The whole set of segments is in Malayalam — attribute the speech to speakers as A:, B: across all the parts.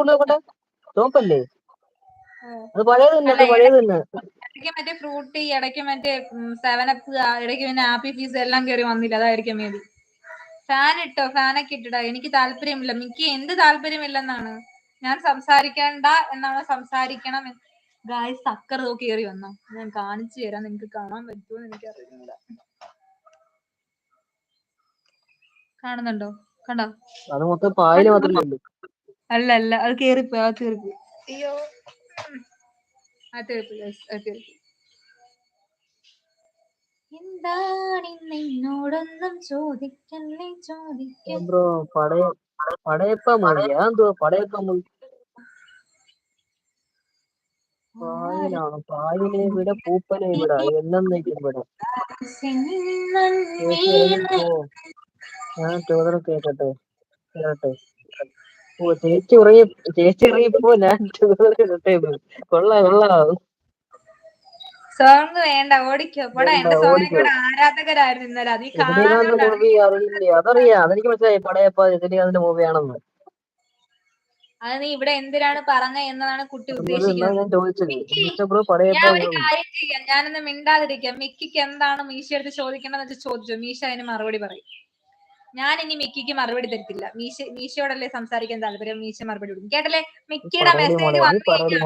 A: നോക്കട്ടെ. ചോപ്പല്ലേ? അത് പഴയത് തന്നെ, അത് പഴയത് തന്നെ.
B: ഇടയ്ക്ക് മറ്റേ ഫ്രൂട്ടി, ഇടയ്ക്ക് മറ്റേ 7up, ഇടയ്ക്ക് പിന്നെ ആപ്പി ഫീസ് എല്ലാം കയറി വന്നില്ല. അതായിരിക്കും മേബി. ഫാൻ ഇട്ടോ, ഫാനൊക്കെ ഇട്ടിട്ടോ. എനിക്ക് താല്പര്യമില്ല. മിക്ക എന്ത് താല്പര്യമില്ലെന്നാണ്? ഞാൻ സംസാരിക്കണ്ട എന്നാണ് സംസാരിക്കണം. ഗായ്സ് സക്കർ കയറി വന്നോ? ഞാൻ കാണിച്ചു തരാം. നിങ്ങക്ക് കാണാൻ പറ്റുമോ എനിക്ക് അറിയില്ല. കാണുന്നുണ്ടോ? കണ്ടോ?
A: അത് മൊത്തം പായല് മാത്രമേ ഉള്ളൂ.
B: അല്ല അല്ല, അത് കേറിപ്പോ, അത് കേറിപ്പോ. അയ്യോ, അത് കേറിപ്പോ. എന്താണ് എന്നോടൊന്നും ചോദിക്കല്ലേ, ചോദിക്കാൻ.
A: ബ്രോ പടയപ്പ മൂവിയാ? എന്തോ പടയപ്പ മൂവി? പായലാണ്. പായലെ വിട പൂപ്പനെ വിട എന്നേക്കും വിട. ചേച്ചി ഇറങ്ങിപ്പോ. ഞാൻ ചോദന കേട്ടെ. ഓ ചേച്ചി ഇറങ്ങിപ്പോ. ഞാൻ ചോദന. കൊള്ളാം.
B: സോങ് വേണ്ട, ഓടിക്കോ. പോടാ, എന്റെ സോങ്ങിനൊക്കെ ഇവിടെ ആരാധകരായിരുന്നു ഇന്നലെ. അത്
A: രജനീകാന്ത് മൂവി അറിയില്ലേ? അതറിയാം, അതെനിക്ക് മനസ്സിലായി. പടയപ്പ രജനീകാന്തിന്റെ മൂവിയാണെന്ന്.
B: അത് നീ ഇവിടെ എന്തിനാണ് പറഞ്ഞ എന്നതാണ് കുട്ടി
A: ഞാൻ
B: ഉദ്ദേശിക്കുന്നത്.
A: ചോദിച്ചത്
B: ഞാൻ ഒരു കാര്യം ചെയ്യാം, ഞാനൊന്ന് മിണ്ടാതിരിക്കാം. മിക്കിക്ക് എന്താണ് മീശ എടുത്ത് ചോദിക്കണമെന്ന് വെച്ചാൽ ചോദിച്ചോ, മീശ അതിന് മറുപടി പറയും. ഞാൻ ഇനി മിക്കിക്ക് മറുപടി തരത്തില്ല. മീശയോടല്ലേ സംസാരിക്കാൻ താല്പര്യം, മീശ മറുപടി കൊടുക്കും. കേട്ടല്ലേ? മിക്കിയുടെ മെസ്സേജ് വന്നു കഴിഞ്ഞാൽ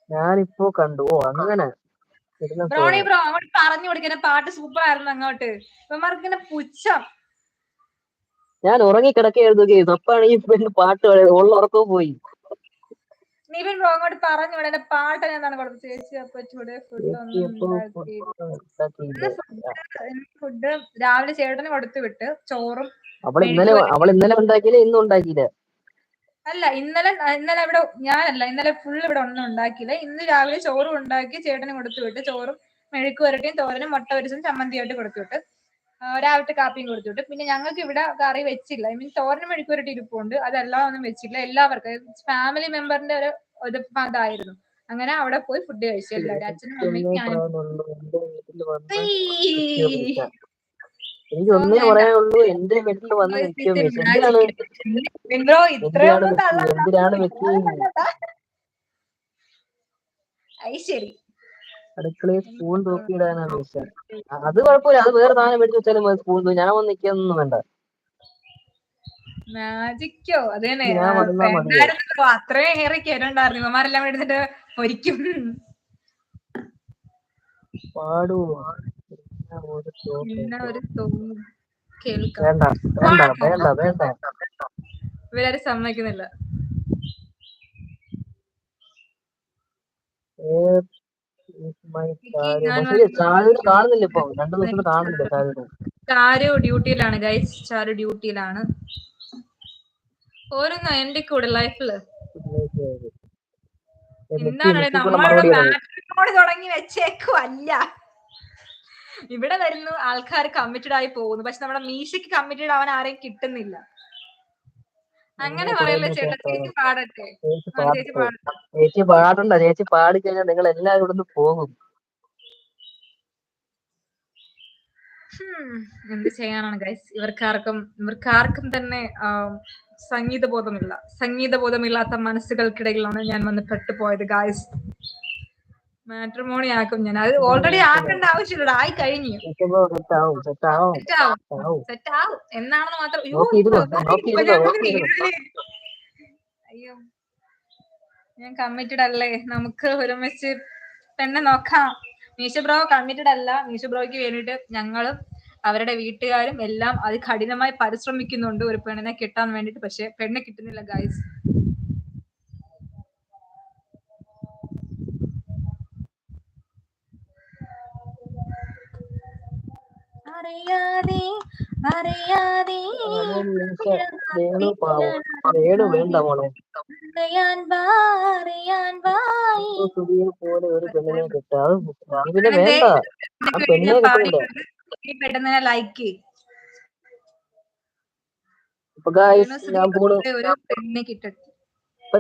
A: ഞാനിപ്പോ കണ്ടു. ഓ അങ്ങനെ.
B: ബ്രോണി ബ്രോ അങ്ങോട്ട് പറഞ്ഞു കൊടുക്കുന്ന പാട്ട് സൂപ്പർ ആയിരുന്നു. അങ്ങോട്ട് ഇവന്മാർക്ക് ഇങ്ങനെ പുച്ഛം.
A: ഞാൻ ഉറങ്ങിക്കിടക്കായിരുന്നു. അപ്പാണ് ഈ പാട്ട് ഉള്ള ഉറക്കവും പോയി.
B: നിവിൻ ബ്രോ അങ്ങോട്ട് പറഞ്ഞു വിട. എന്റെ പാട്ട് എന്താണ് കുഴപ്പം? ചേച്ചി അപ്പൊ ചൂടെ ഫുഡ് രാവിലെ ചേട്ടന് കൊടുത്തു വിട്ട്. ചോറും
A: അവൾ ഇന്നലെ ഉണ്ടാക്കിയില്ല, ഇന്നും ഉണ്ടാക്കിയില്ല.
B: അല്ല, ഇന്നലെ ഇന്നലെ ഫുള്ള് ഇവിടെ ഒന്നും ഉണ്ടാക്കിയില്ല. ഇന്ന് രാവിലെ ചോറും ഉണ്ടാക്കി ചേട്ടന് കൊടുത്തു വിട്ട്. ചോറും മെഴുക്ക് വരട്ടിയും തോരനും മുട്ട പൊരിച്ചതും ചമ്മന്തിയായിട്ട് കൊടുത്തു വിട്ട്. രാവിലത്തെ കാപ്പിയും കൊടുത്തു വിട്ട്. പിന്നെ ഞങ്ങൾക്ക് ഇവിടെ കറി വെച്ചില്ല. ഐ മീൻ തോരനും മെഴുക്ക് വരട്ടി ഇരിപ്പുണ്ട്. അതെല്ലാം ഒന്നും വെച്ചില്ല. എല്ലാവർക്കും ഫാമിലി മെമ്പറിന്റെ ഒരു ഇതായിരുന്നു. അങ്ങനെ അവിടെ പോയി ഫുഡ് കഴിച്ചു എല്ലാവരും. അച്ഛനും അമ്മയും ഞാനും.
A: എനിക്ക് ഒന്നേ പറയാനുള്ളൂ, എന്റെ വീട്ടിൽ വന്ന് നിൽക്കും മിസ്. എന്തിനാണ് വെക്കി
B: ശരി
A: അടുക്കളയിൽ സ്പൂൺ തൂക്കിയിടാനാണ് മിസ്. അത് കുഴപ്പമില്ല, അത് വേറെ സാധനം മേടിച്ച് വെച്ചാലും സ്പൂൺ. ഞാൻ വന്ന് നിൽക്കൊന്നും വേണ്ട.
B: മാജിക്കോ? അതേനെ
A: മതി.
B: അത്രയും ഏറെ കേരണ്ടായിരുന്നു. ഇവന്മാരെല്ലാം എടുത്തിട്ട് ഒരിക്കും
A: പാടുവോ?
B: ഒരു കേൾക്കാം.
A: വേണ്ട.
B: ഇവരാരും സമ്മതിക്കുന്നില്ല.
A: കാണുന്നില്ല ഇപ്പൊ. 2 ദിവസം കാണുന്നില്ല.
B: ചാരു ഡ്യൂട്ടിയിലാണ് ഗൈസ്. ചാരു ഡ്യൂട്ടിയിലാണ്. ഓരോന്നോ എന്റെ കൂടെ ലൈഫില് എന്താണ് നമ്മളോട് തുടങ്ങി വെച്ചേക്കുവല്ല. ഇവിടെ വരുന്നു ആൾക്കാർ കമ്മിറ്റഡ് ആയി പോകുന്നു. പക്ഷെ നമ്മുടെ മീശയ്ക്ക് കമ്മിറ്റഡ് ആവാൻ ആരെയും കിട്ടുന്നില്ല. അങ്ങനെ പറയല്ലേ ചേട്ടാ. ചേച്ചി പാടട്ടെ.
A: ചേച്ചി പാടണ്ട. ചേച്ചി പാടിക്കഴിഞ്ഞാൽ നിങ്ങൾ എല്ലാവരും ഇവിടെ നിന്ന് പോകും.
B: എന്ത് ചെയ്യാനാണ് ഗൈസ്? ഇവർക്കാർക്കും തന്നെ സംഗീതബോധമില്ലാത്ത മനസ്സുകൾക്കിടയിലാണ് ഞാൻ വന്ന് പെട്ടുപോയത് ഗൈസ്. മാട്രിമോണി ആക്കും ഞാൻ. അത് ഓൾറെഡി ആക്കേണ്ട ആവശ്യമില്ല, ആയി കഴിഞ്ഞു. സെറ്റ് ആവും എന്നാണെന്ന് മാത്രം. അയ്യോ, ഞാൻ കമ്മിറ്റഡ് അല്ലേ? നമുക്ക് ഒരുമിച്ച് തന്നെ നോക്കാം. മീശ ബ്രോ കമ്മിറ്റഡ് അല്ല. മീശ ബ്രോയ്ക്ക് വേണ്ടിയിട്ട് ഞങ്ങളും അവരുടെ വീട്ടുകാരും എല്ലാം അത് കഠിനമായി പരിശ്രമിക്കുന്നുണ്ട് ഒരു പെണ്ണിനെ കിട്ടാൻ വേണ്ടിട്ട്. പക്ഷെ പെണ്ണെ കിട്ടുന്നില്ല ഗൈസ്. അറിയാതെ
A: വേണ്ട മോളെ. പോലെ ഒരു പെണ്ണിനെ കിട്ടാതെ പിന്നെ വേണ്ട. പെണ്ണിനെ കിട്ടുന്നില്ല.
B: ലൈക്ക്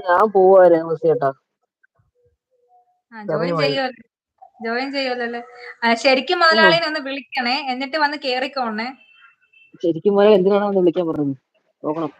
A: ഞാൻ പോവാ ചേട്ടാ.
B: ജോയിൻ ചെയ്യുമല്ലേ? ശരിക്കും മുതലാളിനെ ഒന്ന് വിളിക്കണേ, എന്നിട്ട് വന്ന് കേറിക്കോണേ.
A: ശരിക്കും എന്തിനാണ് വിളിക്കാൻ പറഞ്ഞത്? നോക്കണം.